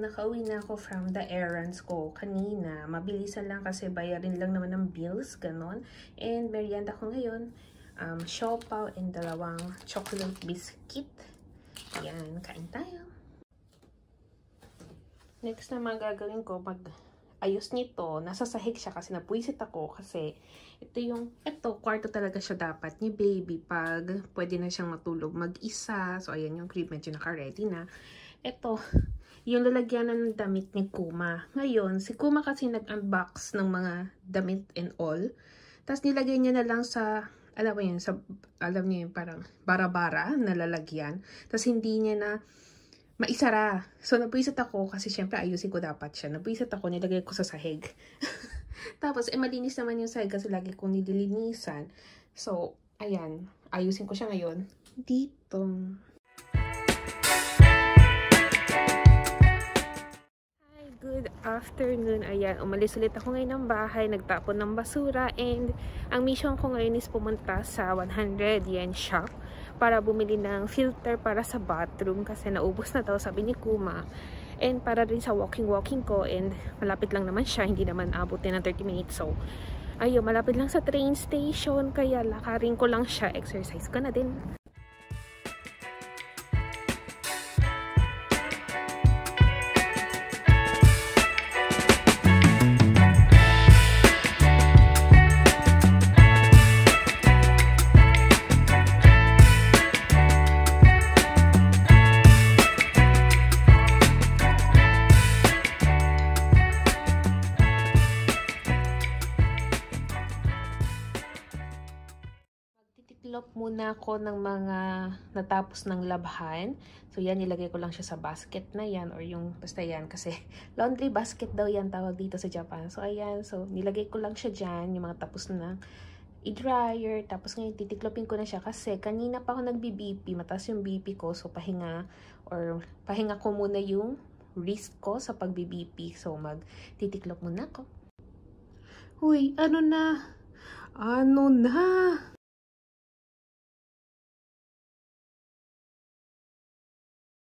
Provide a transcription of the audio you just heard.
nakauwi na ako from the errands ko kanina. Mabilisan lang kasi bayarin lang naman ng bills, ganon. And merienda ko ngayon, siopaw and dalawang chocolate biscuit. Ayan, kain tayo. Next na mga gagawin ko, ayos nito, nasa sahig siya kasi napuwisit ako kasi ito, kwarto talaga siya dapat ni baby pag pwede na siyang matulog mag-isa. So, ayan yung crib, medyo naka-ready na. Ito, yung lalagyan ng damit ni Kuma. Ngayon, si Kuma kasi nag-unbox ng mga damit and all. Tapos nilagay niya na lang sa, alam niyo yun, parang bara-bara na lalagyan. Tapos hindi niya na maisara. So, napuwisit ako kasi syempre ayusin ko dapat siya. Napuwisit ako, nilagay ko sa sahig. Tapos, malinis naman yung sahig kasi lagi kong nililinisan. So, ayan. Ayusin ko siya ngayon. Dito. Hi, good afternoon. Ayan, umalis ulit ako ngayon ng bahay. Nagtapon ng basura. And, ang mission ko ngayon is pumunta sa 100 yen shop para bumili ng filter para sa bathroom kasi naubos na daw, sabi ni Kuma. And para rin sa walking ko, and malapit lang naman siya, hindi naman abutin ng 30 minutes. So, ayun, malapit lang sa train station, kaya lakarin ko lang siya, exercise ko na din. Tiklop muna ako ng mga natapos ng labhan. So, yan, nilagay ko lang siya sa basket na yan, or yung, basta yan, kasi laundry basket daw yan tawag dito sa Japan. So, ayan, so, nilagay ko lang siya dyan, yung mga tapos na i-dryer. Tapos ngayon, titiklopin ko na siya kasi kanina pa ako nagbi-BP, mataas yung BP ko. So, pahinga ko muna yung wrist ko sa pagbi-BP. So, magtitiklop muna ako. Uy, ano na?